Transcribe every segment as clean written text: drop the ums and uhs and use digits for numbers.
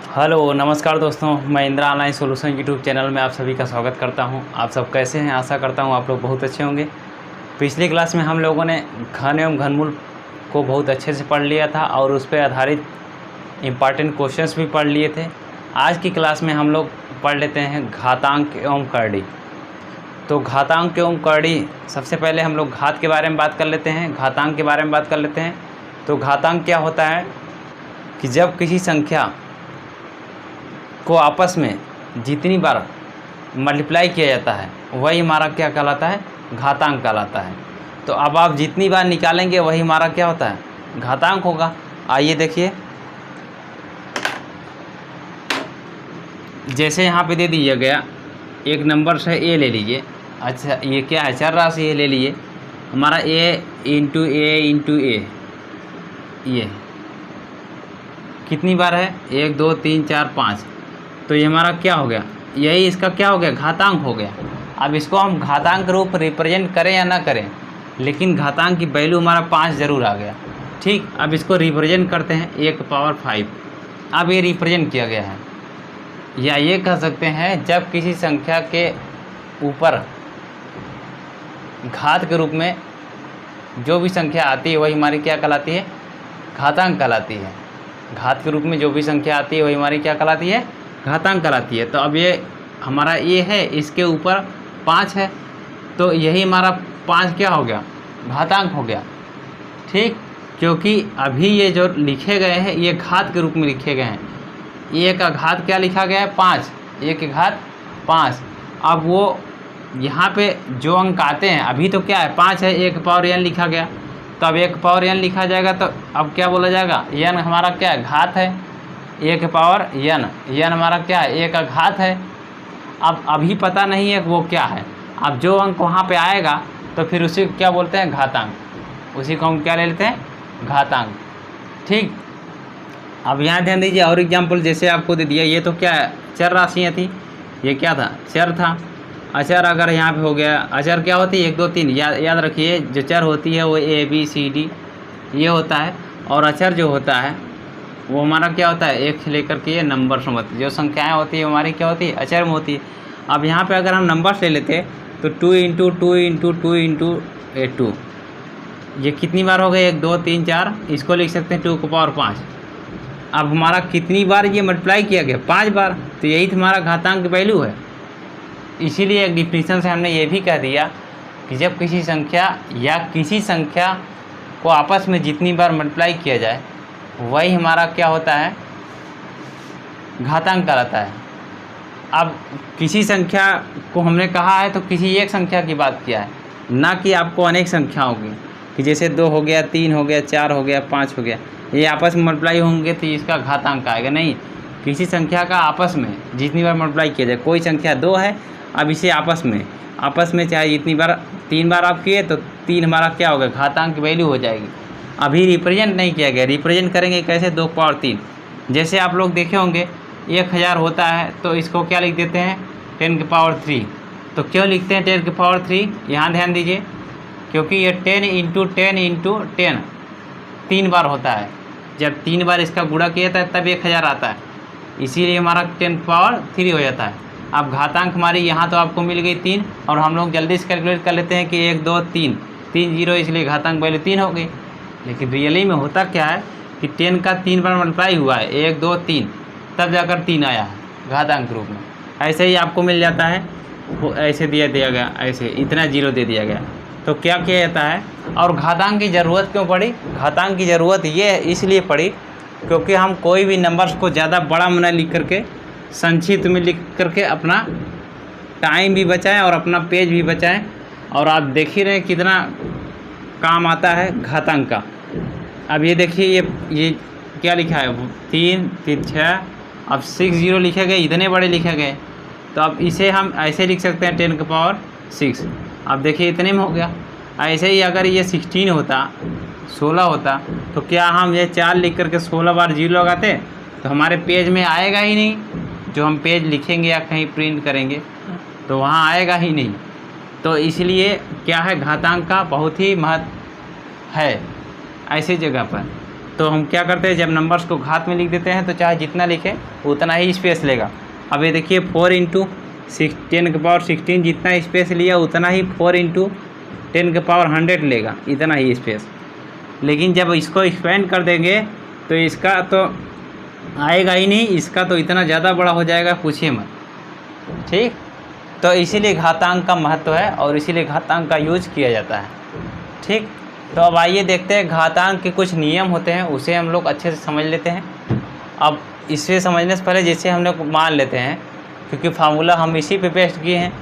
Hello नमस्कार दोस्तों, मैं Indira online solution YouTube channel में आप सभी का स्वागत करता हूं। आप सब कैसे हैं? आशा करता हूं आप लोग बहुत अच्छे होंगे। पिछली क्लास में हम लोगों ने घन एवं घनमूल को बहुत अच्छे से पढ़ लिया था और उस पर आधारित इम्पॉर्टेंट क्वेश्चंस भी पढ़ लिए थे। आज की क्लास में हम लोग पढ़ लेते हैं घातांक एवं करड़ी। तो घातांक एवं करड़ी, सबसे पहले हम लोग घात के बारे में बात कर लेते हैं, घातांक के बारे में बात कर लेते हैं। तो घातांक क्या होता है कि जब किसी संख्या को आपस में जितनी बार मल्टीप्लाई किया जाता है वही हमारा क्या कहलाता है? घातांक कहलाता है। तो अब आप जितनी बार निकालेंगे वही हमारा क्या होता है? घातांक होगा। आइए देखिए, जैसे यहाँ पे दे दिया गया एक नंबर से ए ले लीजिए। अच्छा, ये क्या है? चर राशि ये ले लिए हमारा ए इंटू ए, ये कितनी बार है? 1 2 3 4 5। तो ये हमारा क्या हो गया? यही इसका क्या हो गया? घातांक हो गया। अब इसको हम घातांक रूप रिप्रेजेंट करें या ना करें, लेकिन घातांक की वैल्यू हमारा 5 ज़रूर आ गया। ठीक, अब इसको रिप्रेजेंट करते हैं 1/5। अब ये रिप्रेजेंट किया गया है, या ये कह सकते हैं जब किसी संख्या के ऊपर घात के रूप में जो भी संख्या आती है वही हमारी क्या कहलाती है? घातांक कहलाती है। घात के रूप में जो भी संख्या आती है वही हमारी क्या कहलाती है? घातांक कहलाती है। तो अब ये हमारा ये है, इसके ऊपर 5 है, तो यही हमारा 5 क्या हो गया? घातांक हो गया। ठीक, क्योंकि अभी ये जो लिखे गए हैं ये घात के रूप में लिखे गए हैं। ए का घात क्या लिखा गया है? 5। ए के घात 5। अब वो यहाँ पे जो अंक आते हैं, अभी तो क्या है? 5 है, 1 पावर n लिखा गया, तो अब 1 पावर n लिखा जाएगा। तो अब क्या बोला जाएगा? n हमारा क्या है? घात है। 1 पावर n हमारा क्या है? 1 का घात है। अब अभी पता नहीं है कि वो क्या है। अब जो अंक वहाँ पे आएगा तो फिर उसी को क्या बोलते हैं? घातांक। उसी को हम क्या ले लेते हैं? घातांक। ठीक, अब यहाँ ध्यान दीजिए और एग्जाम्पल जैसे आपको दे दिया। ये तो क्या है? चर राशियाँ थी। ये क्या था? चर था। अचर अगर यहाँ पे हो गया, अचर क्या होती है? 1 2 3। याद रखिए, जो चर होती है वो A B C D ये होता है, और अचर जो होता है वो हमारा क्या होता है? 1 से लेकर के ये नंबर में होती है। जो संख्याएं होती है हमारी क्या होती है? अचर में होती है। अब यहाँ पे अगर हम नंबर्स ले लेते तो 2 × 2 × 2 × 2, ये कितनी बार हो गए? 1 2 3 4। इसको लिख सकते हैं 2⁵। अब हमारा कितनी बार ये मल्टीप्लाई किया गया? 5 बार। तो यही तो हमारा घातांक की वैल्यू है। इसीलिए एक डिफिनीशन से हमने ये भी कह दिया कि जब किसी संख्या या किसी संख्या को आपस में जितनी बार मल्टीप्लाई किया जाए वही हमारा क्या होता है? घातांक कहलाता है। अब किसी संख्या को हमने कहा है तो किसी एक संख्या की बात किया है, ना कि आपको अनेक संख्याओं की, कि जैसे 2 हो गया, 3 हो गया, 4 हो गया, 5 हो गया, ये आपस में मल्टीप्लाई होंगे तो इसका घातांक आएगा। नहीं, किसी संख्या का आपस में जितनी बार मल्टीप्लाई किया जाए। कोई संख्या 2 है, अब इसे आपस में चाहे जितनी बार, 3 बार आप किए तो 3 हमारा क्या होगा? घातांक की वैल्यू हो जाएगी। अभी रिप्रेजेंट नहीं किया गया। रिप्रेजेंट करेंगे कैसे? 2⁵। जैसे आप लोग देखे होंगे 1000 होता है तो इसको क्या लिख देते हैं? 10⁻3। तो क्यों लिखते हैं 10⁻3? यहाँ ध्यान दीजिए, क्योंकि ये 10 × 10 × 10 3 बार होता है। जब 3 बार इसका गुणा किया जाता है तब 1000 आता है, इसीलिए हमारा 10⁻3 हो जाता है। अब घातांक हमारी यहाँ तो आपको मिल गई 3, और हम लोग जल्दी से कैलकुलेट कर लेते हैं कि 1 2 3 3 0, इसलिए घातांक वैल्यू 3 हो गई। लेकिन रियली में होता क्या है कि 10 का 3 बार मल्टीप्लाई हुआ है, 1 2 3, तब जाकर 3 आया है घातांक रूप में। ऐसे ही आपको मिल जाता है, वो ऐसे दिया गया, ऐसे इतना 0 दे दिया गया। तो क्या किया जाता है? और घातांक की ज़रूरत क्यों पड़ी? घातांक की ज़रूरत ये इसलिए पड़ी क्योंकि हम कोई भी नंबर्स को ज़्यादा बड़ा में लिख करके, संक्षिप्त में लिख करके अपना टाइम भी बचाएं और अपना पेज भी बचाएं। और आप देख ही रहे कितना काम आता है घातांक का। अब ये देखिए, ये क्या लिखा है? 3 3 6, अब 6 0 लिखे गए, इतने बड़े लिखे गए। तो अब इसे हम ऐसे लिख सकते हैं 10⁻6। अब देखिए इतने में हो गया। ऐसे ही अगर ये 16 होता, 16 होता, तो क्या हम ये 4 लिख करके 16 बार 0 लगाते तो हमारे पेज में आएगा ही नहीं। जो हम पेज लिखेंगे या कहीं प्रिंट करेंगे तो वहाँ आएगा ही नहीं। तो इसलिए क्या है? घातांक का बहुत ही महत्व है ऐसी जगह पर। तो हम क्या करते हैं, जब नंबर्स को घात में लिख देते हैं तो चाहे जितना लिखें उतना ही स्पेस लेगा। अब ये देखिए 4 इंटू 10⁻16 जितना स्पेस लिया उतना ही 4 इंटू 10⁻100 लेगा, इतना ही स्पेस। लेकिन जब इसको एक्सपेंड कर देंगे तो इसका तो आएगा ही नहीं, इसका तो इतना ज़्यादा बड़ा हो जाएगा पूछिए मत। ठीक, तो इसीलिए घातांक का महत्व है और इसीलिए घातांक का यूज किया जाता है। ठीक, तो अब आइए देखते हैं घातांक के कुछ नियम होते हैं, उसे हम लोग अच्छे से समझ लेते हैं। अब इसे समझने से पहले जैसे हम लोग मान लेते हैं, क्योंकि फार्मूला हम इसी पे पेस्ट किए हैं,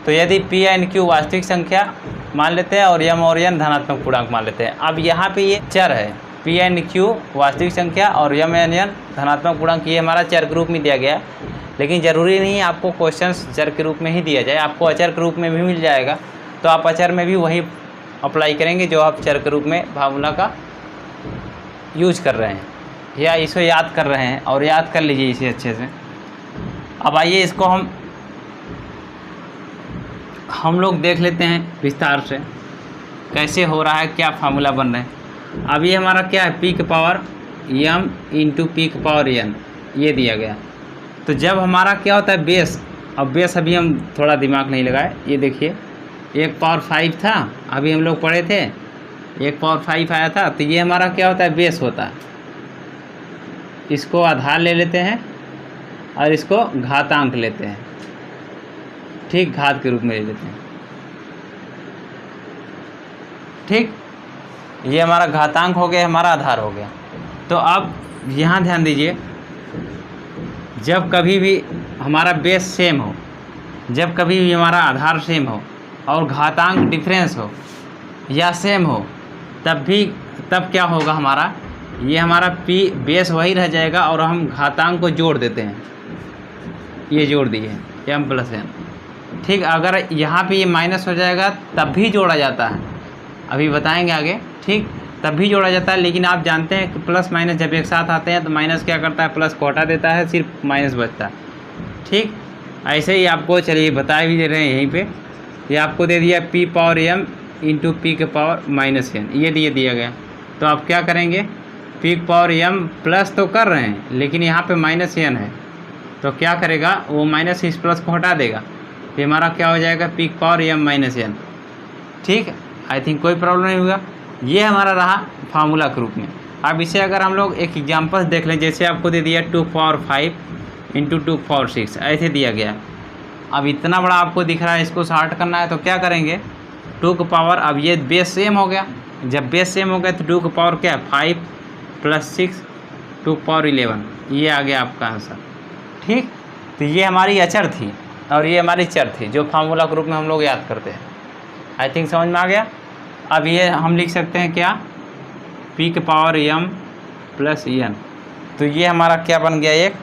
तो यदि पी एन क्यू वास्तविक संख्या मान लेते हैं और यम और एन धनात्मक पूर्णांक मान लेते हैं। अब यहाँ पे ये चर है, पी एन क्यू वास्तविक संख्या और यम एन एन धनात्मक पूर्णांक, ये हमारा चर के रूप में दिया गया है। लेकिन ज़रूरी नहीं आपको क्वेश्चंस चर के रूप में ही दिया जाए, आपको अचर के रूप में भी मिल जाएगा, तो आप अचर में भी वही अप्लाई करेंगे जो आप चर के रूप में फार्मूला का यूज कर रहे हैं या इसको याद कर रहे हैं, और याद कर लीजिए इसे अच्छे से। अब आइए इसको हम लोग देख लेते हैं विस्तार से कैसे हो रहा है, क्या फार्मूला बन रहा है। अब ये हमारा क्या है, पी के पावर यम इंटू पी के पावर एन, ये दिया गया। तो जब हमारा क्या होता है बेस, अब बेस अभी हम थोड़ा दिमाग नहीं लगाए, ये देखिए 1⁻5 था, अभी हम लोग पढ़े थे 1⁻5 आया था, तो ये हमारा क्या होता है बेस होता है। इसको आधार ले लेते हैं और इसको घातांक लेते हैं। ठीक, घात के रूप में ले लेते हैं। ठीक, ये हमारा घातांक हो गया, हमारा आधार हो गया। तो अब यहाँ ध्यान दीजिए, जब कभी भी हमारा बेस सेम हो, जब कभी भी हमारा आधार सेम हो और घातांक डिफरेंस हो या सेम हो, तब क्या होगा, हमारा ये हमारा पी बेस वही रह जाएगा और हम घातांक को जोड़ देते हैं, ये जोड़ दिए m प्लस n। ठीक, अगर यहाँ पे ये माइनस हो जाएगा तब भी जोड़ा जाता है, अभी बताएंगे आगे। ठीक, तब भी जोड़ा जाता है, लेकिन आप जानते हैं कि प्लस माइनस जब एक साथ आते हैं तो माइनस क्या करता है, प्लस को हटा देता है, सिर्फ माइनस बचता है। ठीक, ऐसे ही आपको चलिए बता भी दे रहे हैं यहीं पे, ये आपको दे दिया p power m into p के पावर माइनस एन, ये दिया गया। तो आप क्या करेंगे, पी के पावर एम प्लस तो कर रहे हैं लेकिन यहाँ पे माइनस एन है, तो क्या करेगा, वो माइनस इस प्लस को हटा देगा, तो हमारा क्या हो जाएगा, पी के पावर एम माइनस एन। ठीक, आई थिंक कोई प्रॉब्लम नहीं होगा। ये हमारा रहा फार्मूला के रूप में। अब इसे अगर हम लोग एक एग्जांपल देख लें, जैसे आपको दे दिया 2⁻5 इंटू 2⁻6, ऐसे दिया गया। अब इतना बड़ा आपको दिख रहा है, इसको सॉर्ट करना है तो क्या करेंगे, 2 के पावर, अब ये बेस सेम हो गया, जब बेस सेम हो गया तो 2 के पावर क्या है 5 + 6 2 के पावर 11, ये आ गया आपका आंसर। ठीक, तो ये हमारी अचर थी और ये हमारी चर थी जो फार्मूला के रूप में हम लोग याद करते हैं। आई थिंक समझ में आ गया। अब ये हम लिख सकते हैं क्या, पी के पावर एम प्लस एन, तो ये हमारा क्या बन गया, एक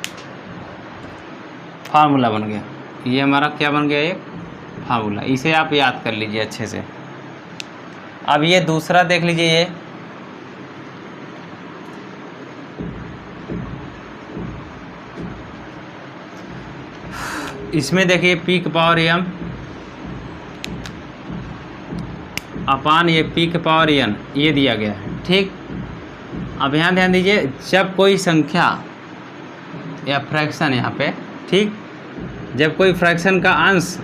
फार्मूला बन गया। ये हमारा क्या बन गया, एक फार्मूला। इसे आप याद कर लीजिए अच्छे से। अब ये दूसरा देख लीजिए, ये इसमें देखिए पी के पावर एम अपान ये पी के पावर एन, ये दिया गया है। ठीक, अब यहाँ ध्यान दीजिए, जब कोई संख्या या फ्रैक्शन यहाँ पे, ठीक, जब कोई फ्रैक्शन का अंश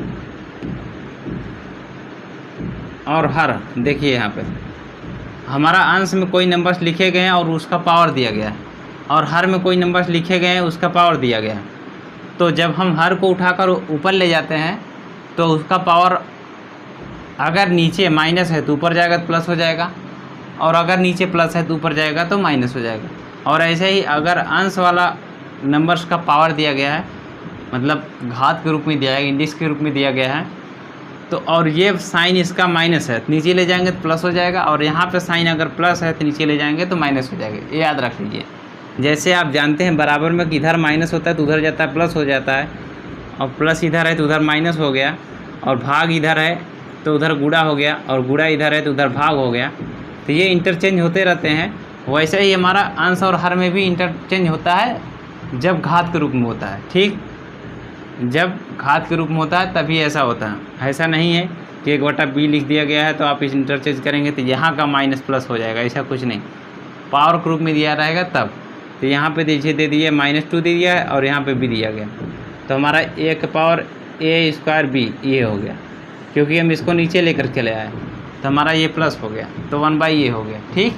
और हर, देखिए यहाँ पे हमारा अंश में कोई नंबर्स लिखे गए हैं और उसका पावर दिया गया है, और हर में कोई नंबर्स लिखे गए हैं उसका पावर दिया गया है। तो जब हम हर को उठाकर ऊपर ले जाते हैं तो उसका पावर अगर नीचे माइनस है तो ऊपर जाएगा तो प्लस हो जाएगा, और अगर नीचे प्लस है तो ऊपर जाएगा तो माइनस हो जाएगा। और ऐसे ही अगर अंश वाला नंबर्स का पावर दिया गया है, मतलब घात के रूप में दिया है, इंडिस के रूप में दिया गया है, तो और ये साइन इसका माइनस है तो नीचे ले जाएंगे तो प्लस हो जाएगा, और यहाँ पे साइन अगर प्लस है तो नीचे ले जाएंगे तो माइनस हो जाएगा। ये याद रख लीजिए। जैसे आप जानते हैं बराबर में कि इधर माइनस होता है तो उधर जाता है प्लस हो जाता है, और प्लस इधर है तो उधर माइनस हो गया, और भाग इधर है तो उधर गुणा हो गया, और गुणा इधर है तो उधर भाग हो गया। तो ये इंटरचेंज होते रहते हैं। वैसे ही हमारा अंश और हर में भी इंटरचेंज होता है जब घात के रूप में होता है। ठीक, जब घात के रूप में होता है तभी ऐसा होता है। ऐसा नहीं है कि 1/b लिख दिया गया है तो आप इस इंटरचेंज करेंगे तो यहाँ का माइनस प्लस हो जाएगा, ऐसा कुछ नहीं। पावर के रूप में दिया रहेगा तब। तो यहाँ पे दीजिए दे दिए -2 दे दिया है और यहाँ पे भी दिया गया, तो हमारा a के पावर a² b ये हो गया, क्योंकि हम इसको नीचे लेकर चले आए तो हमारा ये प्लस हो गया, तो 1/a हो गया। ठीक,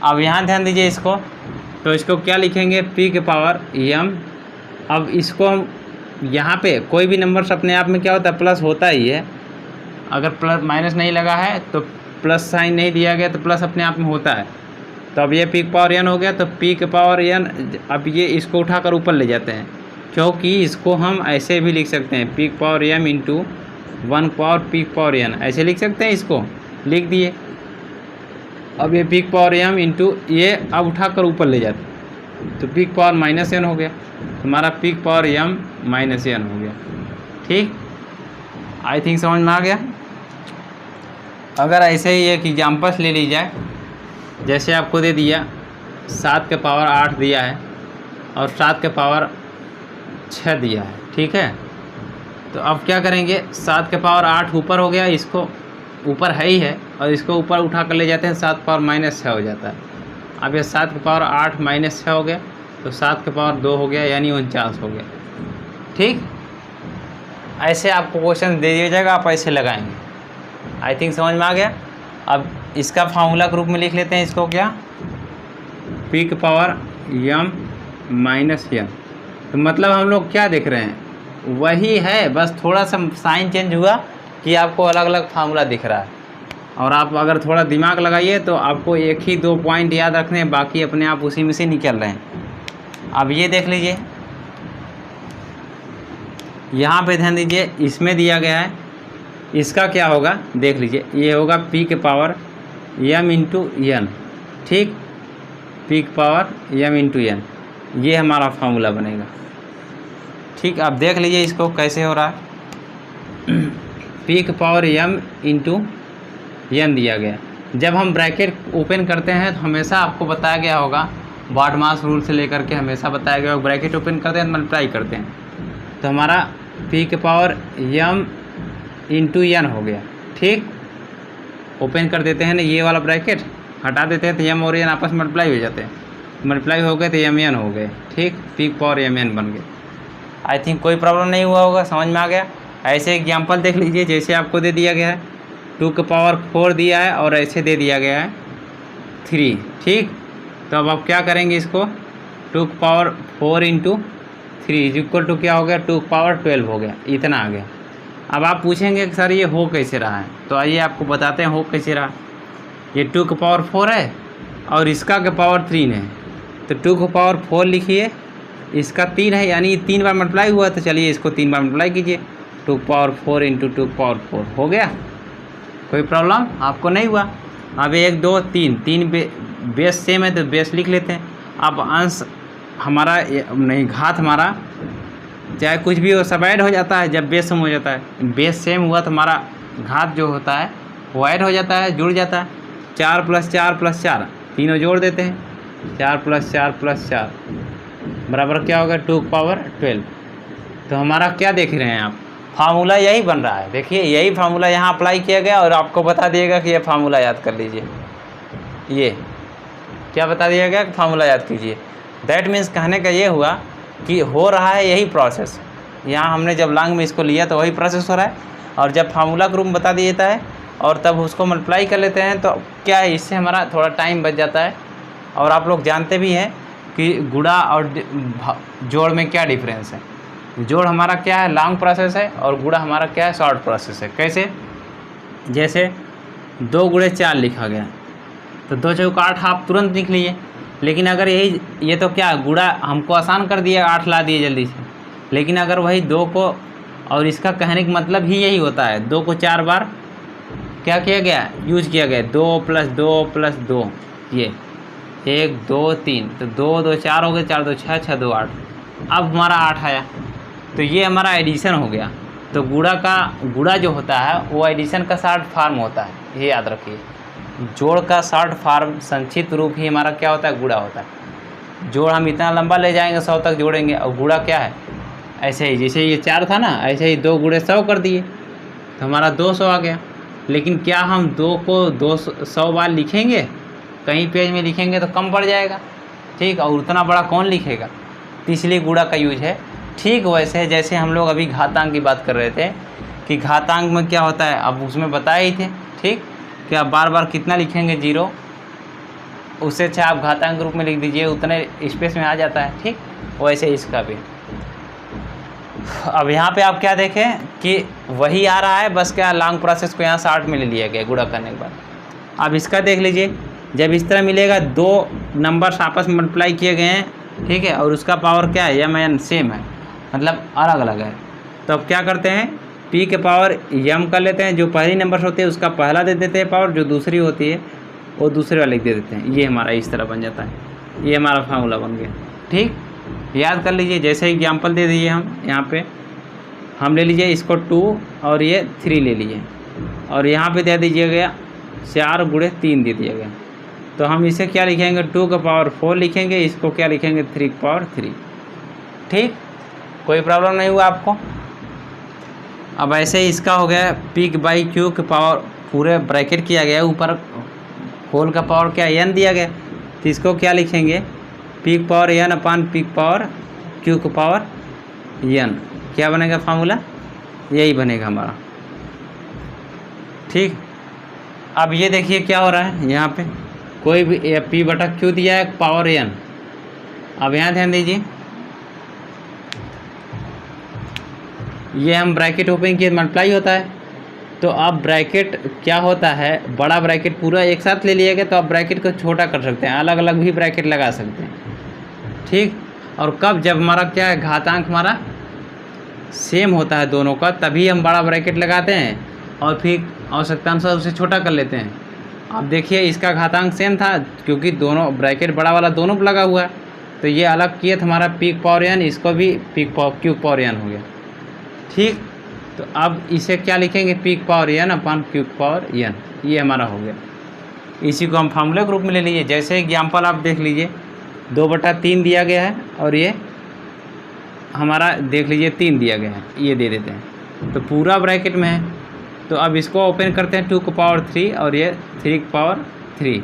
अब यहाँ ध्यान दीजिए इसको, तो इसको क्या लिखेंगे p के पावर m। अब इसको हम यहाँ पे कोई भी नंबर अपने आप में क्या होता है, प्लस होता ही है। अगर प्लस माइनस नहीं लगा है तो प्लस साइन नहीं दिया गया तो प्लस अपने आप में होता है। तो अब ये p के पावर n हो गया, तो p के पावर n अब ये इसको उठाकर ऊपर ले जाते हैं, क्योंकि इसको हम ऐसे भी लिख सकते हैं p के power m into 1 power p के पावर n, ऐसे लिख सकते हैं, इसको लिख दिए। अब ये p के पावर m इंटू ये अब उठाकर ऊपर ले जाते हैं, तो p के पावर -n हो गया, हमारा p के पावर m -n हो गया। ठीक, आई थिंक समझ में आ गया। अगर ऐसे ही एक एग्जाम्पल्स ले ली जाए, जैसे आपको दे दिया 7 के पावर 8 दिया है और 7 के पावर 6 दिया है। ठीक है, तो अब क्या करेंगे, 7 के पावर 8 ऊपर हो गया, इसको ऊपर है ही है, और इसको ऊपर उठा कर ले जाते हैं, 7 पावर -6 हो जाता है। अब ये 7 के पावर 8 -6 हो गया, तो 7 के पावर 2 हो गया, यानी 49 हो गया। ठीक, ऐसे आपको क्वेश्चन दे दिया जाएगा, आप ऐसे लगाएंगे। आई थिंक समझ में आ गया। अब इसका फार्मूला के रूप में लिख लेते हैं इसको, क्या, p के पावर m -n। तो मतलब हम लोग क्या देख रहे हैं, वही है, बस थोड़ा सा साइन चेंज हुआ कि आपको अलग अलग फार्मूला दिख रहा है। और आप अगर थोड़ा दिमाग लगाइए तो आपको एक ही 2 पॉइंट याद रखने हैं, बाकी अपने आप उसी में से निकल रहे हैं। अब ये देख लीजिए, यहाँ पे ध्यान दीजिए, इसमें दिया गया है, इसका क्या होगा देख लीजिए, ये होगा p के पावर m इंटू n। ठीक, p के पावर m इंटू n, ये हमारा फार्मूला बनेगा। ठीक, अब देख लीजिए इसको कैसे हो रहा है। p के पावर m इंटू n दिया गया, जब हम ब्रैकेट ओपन करते हैं तो हमेशा आपको बताया गया होगा, बार्टमास रूल से लेकर के हमेशा बताया गया होगा, ब्रैकेट ओपन करते हैं तो मल्टीप्लाई करते हैं, तो हमारा p के पावर m इंटू n हो गया। ठीक, ओपन कर देते हैं ना, ये वाला ब्रैकेट हटा देते हैं तो m और n आपस में मल्टीप्लाई हो जाते हैं, मल्टीप्लाई हो गए तो mn हो गए। ठीक, p के पावर mn बन गए। आई थिंक कोई प्रॉब्लम नहीं हुआ होगा, समझ में आ गया। ऐसे एग्जांपल देख लीजिए, जैसे आपको दे दिया गया है 2 के पावर 4 दिया है और ऐसे दे दिया गया है 3। ठीक, तो अब आप क्या करेंगे, इसको 2 के power 4 into 3 is equal to क्या हो गया, 2 के पावर 12 हो गया, इतना आ गया। अब आप पूछेंगे कि सर ये हो कैसे रहा है, तो आइए आपको बताते हैं हो कैसे रहा। ये 2 के पावर 4 है और इसका के पावर 3 है, तो 2 के पावर 4 लिखिए, इसका 3 है, यानी 3 बार मल्टीप्लाई हुआ, तो चलिए इसको 3 बार मल्टीप्लाई कीजिए, 2 के पावर 4 इंटू 2 के पावर 4 हो गया। कोई प्रॉब्लम आपको नहीं हुआ। अब 1 2 3 बेस सेम है तो बेस लिख लेते हैं। अब अंश हमारा नहीं, घात हमारा चाहे कुछ भी हो सब ऐड हो जाता है जब बेस सेम हो जाता है। बेस सेम हुआ तो हमारा घात जो होता है वो ऐड हो जाता है, जुड़ जाता है। 4 + 4 + 4 तीनों जोड़ देते हैं, 4 + 4 + 4 बराबर क्या होगा, 2 के पावर 12। तो हमारा क्या देख रहे हैं आप, फार्मूला यही बन रहा है। देखिए यही फार्मूला यहाँ अप्लाई किया गया और आपको बता दिएगा कि ये फार्मूला याद कर लीजिए। ये क्या बता दिया गया कि फार्मूला याद कीजिए। दैट मीन्स कहने का ये हुआ कि हो रहा है यही प्रोसेस। यहाँ हमने जब लॉन्ग में इसको लिया तो वही प्रोसेस हो रहा है, और जब फार्मूला के रूप में बता दिया जाता है और तब उसको मल्टीप्लाई कर लेते हैं तो क्या है, इससे हमारा थोड़ा टाइम बच जाता है। और आप लोग जानते भी हैं कि गुणा और जोड़ में क्या डिफरेंस है। जोड़ हमारा क्या है, लॉन्ग प्रोसेस है, और गुणा हमारा क्या है, शॉर्ट प्रोसेस है। कैसे, जैसे 2 × 4 लिखा गया तो 2 × 8 आप तुरंत लिख लिए, लेकिन अगर यही ये तो क्या गुणा हमको आसान कर दिया, 8 ला दिए जल्दी से। लेकिन अगर वही 2 को, और इसका कहने का मतलब ही यही होता है, 2 को 4 बार क्या किया गया, यूज किया गया, 2 + 2 + 2, ये 1 2 3, तो 2 2 4 हो गए, 4 2 6 6 2 8। अब हमारा 8 आया, तो ये हमारा एडिशन हो गया। तो गुणा जो होता है वो एडिशन का शॉर्ट फॉर्म होता है, ये याद रखिए। जोड़ का शॉर्ट फॉर्म संक्षिप्त रूप ही हमारा क्या होता है, गुणा होता है। जोड़ हम इतना लंबा ले जाएंगे 100 तक जोड़ेंगे, और गुणा क्या है, ऐसे ही जैसे ये 4 था ना, ऐसे ही 2 × 100 कर दिए तो हमारा 200 आ गया। लेकिन क्या हम 2 को 200 बार लिखेंगे, कहीं पेज में लिखेंगे तो कम पड़ जाएगा, ठीक, और उतना बड़ा कौन लिखेगा, तो इसलिए गुणा का यूज है। ठीक वैसे जैसे हम लोग अभी घातांक की बात कर रहे थे कि घातांक में क्या होता है, अब उसमें बताए ही थे, ठीक, कि आप बार बार कितना लिखेंगे 0, उससे अच्छा आप घातांक के रूप में लिख दीजिए, उतने स्पेस में आ जाता है, ठीक। वैसे इसका भी अब यहाँ पे आप क्या देखें कि वही आ रहा है, बस क्या लॉन्ग प्रोसेस को यहाँ 60 में ले लिया गया गुणा करने के बाद। अब इसका देख लीजिए, जब इस तरह मिलेगा, दो नंबर्स आपस में मल्टीप्लाई किए गए हैं, ठीक है, और उसका पावर क्या है, यम एन सेम है, मतलब अलग अलग है, तो अब क्या करते हैं, पी के पावर यम कर लेते हैं, जो पहली नंबर्स होती है उसका पहला दे देते हैं पावर, जो दूसरी होती है वो दूसरे वाले दे देते हैं। ये हमारा इस तरह बन जाता है, ये हमारा फार्मूला बन गया, ठीक। याद कर लीजिए, जैसे एग्जाम्पल दे दीजिए हम यहाँ पे, हम ले लीजिए इसको 2 और ये 3 ले लीजिए, और यहाँ पे दे दीजिए गया 4 गुणे 3 दे दिया गया, तो हम इसे क्या लिखेंगे, 2 का पावर 4 लिखेंगे, इसको क्या लिखेंगे, 3 का पावर 3, ठीक। कोई प्रॉब्लम नहीं हुआ आपको। अब ऐसे ही इसका हो गया पी बाई क्यू के पावर, पूरे ब्रैकेट किया गया, ऊपर होल का पावर क्या एन दिया गया, तो इसको क्या लिखेंगे, पी पावर एन अपान पी पावर क्यू का पावर एन, क्या बनेगा फार्मूला, यही बनेगा हमारा, ठीक। अब ये देखिए क्या हो रहा है, यहाँ पे कोई भी पी बटा क्यू दिया है पावर एन। अब यहाँ ध्यान दीजिए, ये हम ब्रैकेट ओपन किए मल्टीप्लाई होता है, तो अब ब्रैकेट क्या होता है, बड़ा ब्रैकेट पूरा एक साथ ले लिएगा, तो आप ब्रैकेट को छोटा कर सकते हैं, अलग अलग भी ब्रैकेट लगा सकते हैं, ठीक। और कब, जब हमारा क्या है, घातांक हमारा सेम होता है दोनों का, तभी हम बड़ा ब्रैकेट लगाते हैं और फिर आवश्यकता अनुसार उसे छोटा कर लेते हैं। अब देखिए इसका घातांक सेम था, क्योंकि दोनों ब्रैकेट बड़ा वाला दोनों पर लगा हुआ है, तो ये अलग किए तो हमारा पीक पावर एन, इसको भी पीक पावर क्यू पावर एन हो गया, ठीक। तो अब इसे क्या लिखेंगे, पीक power n upon q power n, ये हमारा हो गया। इसी को हम फार्मूले के रूप में ले लीजिए। जैसे एग्जाम्पल आप देख लीजिए, 2/3 दिया गया है और ये हमारा देख लीजिए 3 दिया गया है, ये दे देते हैं, तो पूरा ब्रैकेट में है, तो अब इसको ओपन करते हैं 2 का पावर 3 और ये 3 का पावर 3,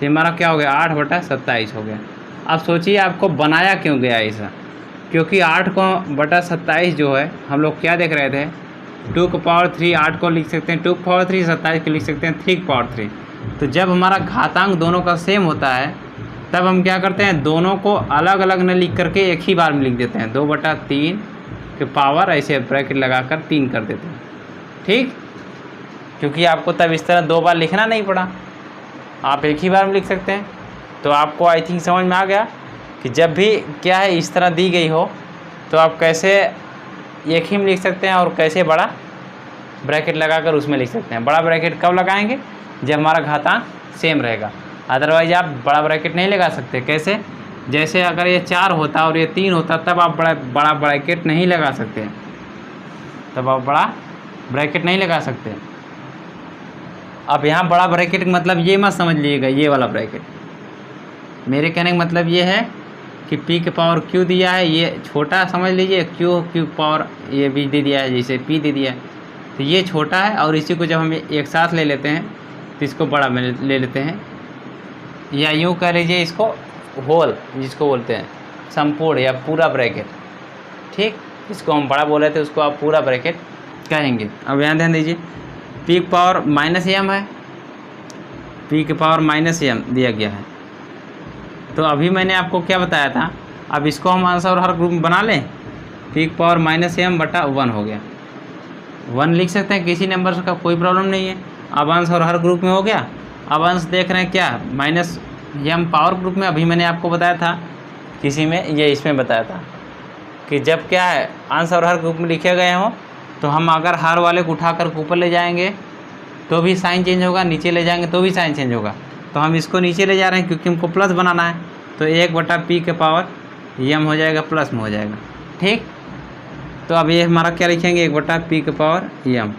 तो हमारा क्या हो गया, 8/27 हो गया। अब सोचिए आपको बनाया क्यों गया ऐसा, क्योंकि 8/27 जो है, हम लोग क्या देख रहे थे, 2 का पावर 3, 8 को लिख सकते हैं 2 का पावर 3, 27 को लिख सकते हैं 3 का पावर 3। तो जब हमारा घातांक दोनों का सेम होता है, तब हम क्या करते हैं, दोनों को अलग अलग न लिख करके एक ही बार में लिख देते हैं, 2/3 के पावर ऐसे ब्रैकेट लगाकर 3 कर देते हैं, ठीक। क्योंकि आपको तब इस तरह 2 बार लिखना नहीं पड़ा, आप एक ही बार में लिख सकते हैं। तो आपको आई थिंक समझ में आ गया कि जब भी क्या है इस तरह दी गई हो, तो आप कैसे एक ही में लिख सकते हैं और कैसे बड़ा ब्रैकेट लगाकर उसमें लिख सकते हैं। बड़ा ब्रैकेट कब लगाएंगे, जब हमारा घातांक सेम रहेगा, अदरवाइज आप बड़ा ब्रैकेट नहीं लगा सकते। कैसे, जैसे अगर ये 4 होता और ये 3 होता, तब आप बड़ा ब्रैकेट नहीं लगा सकते, तब आप बड़ा ब्रैकेट नहीं लगा सकते। अब यहाँ बड़ा ब्रैकेट का मतलब ये मत समझ लीजिएगा ये वाला ब्रैकेट, मेरे कहने का मतलब ये है कि पी के पावर क्यू दिया है, ये छोटा समझ लीजिए, क्यू पावर ये भी दे दिया है, जैसे पी दे दिया है, तो ये छोटा है, और इसी को जब हम एक साथ ले लेते हैं तो इसको बड़ा में ले लेते हैं, या यूँ कह लीजिए इसको होल जिसको बोलते हैं, संपूर्ण या पूरा ब्रैकेट, ठीक। इसको हम बड़ा बोले थे, उसको आप पूरा ब्रैकेट कहेंगे। अब यहाँ ध्यान दीजिए, पी के पावर -m है, पी के पावर -m दिया गया है, तो अभी मैंने आपको क्या बताया था, अब इसको हम आंसर हर ग्रुप में बना लें, पी के पावर -m/1 हो गया, 1 लिख सकते हैं किसी नंबर का, कोई प्रॉब्लम नहीं है। अब अंश और हर ग्रुप में हो गया। अब अंश देख रहे हैं क्या, -m पावर ग्रुप में, अभी मैंने आपको बताया था किसी में, ये इसमें बताया था कि जब क्या है अंश और हर ग्रुप में लिखे गए हों, तो हम अगर हर वाले को उठाकर ऊपर ले जाएंगे तो भी साइन चेंज होगा, नीचे ले जाएंगे तो भी साइन चेंज होगा, तो हम इसको नीचे ले जा रहे हैं क्योंकि हमको प्लस बनाना है, तो 1/p के पावर m हो जाएगा, प्लस में हो जाएगा, ठीक। तो अब ये हमारा क्या लिखेंगे, 1/p के पावर m,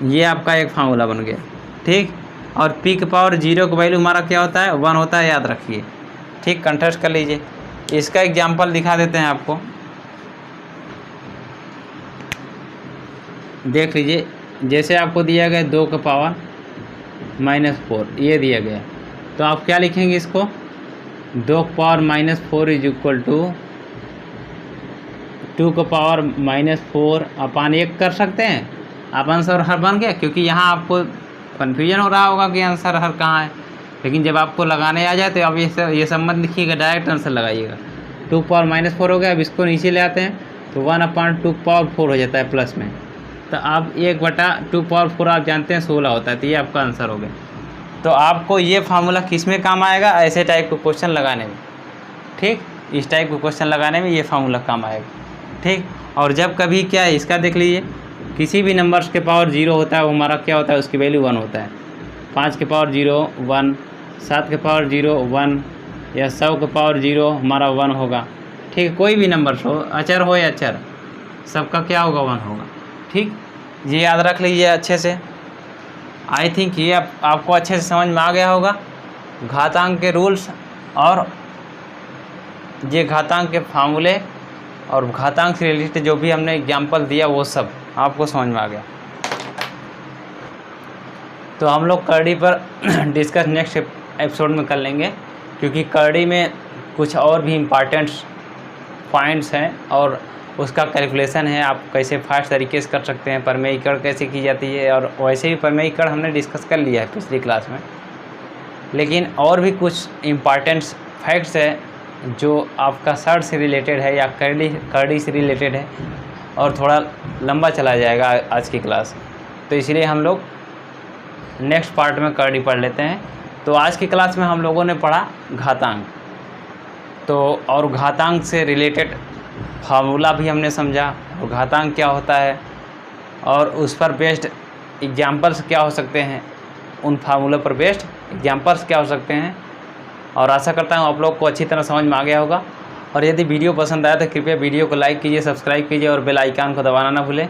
ये आपका एक फार्मूला बन गया, ठीक। और p के पावर 0 का वैल्यू हमारा क्या होता है, 1 होता है, याद रखिए, ठीक, कंठस्थ कर लीजिए। इसका एग्जाम्पल दिखा देते हैं आपको, देख लीजिए। जैसे आपको दिया गया 2 का पावर -4, ये दिया गया, तो आप क्या लिखेंगे इसको, 2⁻⁻4 इज इक्वल टू 2⁻⁻4 अपान 1 कर सकते हैं आप। आंसर हर बन गया, क्योंकि यहाँ आपको कन्फ्यूजन हो रहा होगा कि आंसर हर कहाँ है, लेकिन जब आपको लगाने आ जाए तो आप ये सब मत लिखिएगा, डायरेक्ट आंसर लगाइएगा। 2⁻⁻4 हो गया, अब इसको नीचे ले आते हैं तो 1/2⁻4 हो जाता है प्लस में। तो आप 1/2⁻4 आप जानते हैं 16 होता है, तो ये आपका आंसर हो गया। तो आपको ये फार्मूला किस में काम आएगा, ऐसे टाइप के क्वेश्चन लगाने में, ठीक, इस टाइप के क्वेश्चन लगाने में ये फार्मूला काम आएगा, ठीक। और जब कभी क्या है इसका देख लीजिए, किसी भी नंबर्स के पावर 0 होता है वो हमारा क्या होता है, उसकी वैल्यू 1 होता है। 5 के पावर 0 1, 7 के पावर 0 1, या 100 के पावर 0 हमारा 1 होगा, ठीक। कोई भी नंबर हो, अचर हो या अचर, सबका क्या होगा, 1 होगा, ठीक। ये याद रख लीजिए अच्छे से। आई थिंक ये आपको अच्छे से समझ में आ गया होगा घातांक के रूल्स, और ये घातांक के फार्मूले और घातांक से रिलेटेड जो भी हमने एग्जाम्पल दिया वो सब आपको समझ में आ गया। तो हम लोग करड़ी पर डिस्कस नेक्स्ट एपिसोड में कर लेंगे, क्योंकि करड़ी में कुछ और भी इम्पॉर्टेंट पॉइंट्स हैं और उसका कैलकुलेशन है, आप कैसे फास्ट तरीके से कर सकते हैं, परमेयीकरण कैसे की जाती है, और वैसे भी परमेयीकरण हमने डिस्कस कर लिया है पिछली क्लास में। लेकिन और भी कुछ इम्पॉर्टेंट फैक्ट्स है जो आपका शर्ट से रिलेटेड है या करड़ी से रिलेटेड है, और थोड़ा लंबा चला जाएगा आज की क्लास, तो इसलिए हम लोग नेक्स्ट पार्ट में करड़ी पढ़ लेते हैं। तो आज की क्लास में हम लोगों ने पढ़ा घातांक, तो और घातांक से रिलेटेड फार्मूला भी हमने समझा, और घातांक क्या होता है और उस पर बेस्ड एग्जाम्पल्स क्या हो सकते हैं, उन फार्मूला पर बेस्ड एग्जाम्पल्स क्या हो सकते हैं। और आशा करता हूँ आप लोग को अच्छी तरह समझ में आ गया होगा। और यदि वीडियो पसंद आया तो कृपया वीडियो को लाइक कीजिए, सब्सक्राइब कीजिए और बेल आइकन को दबाना ना भूलें।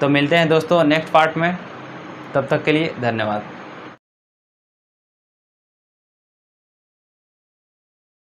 तो मिलते हैं दोस्तों नेक्स्ट पार्ट में, तब तक के लिए धन्यवाद।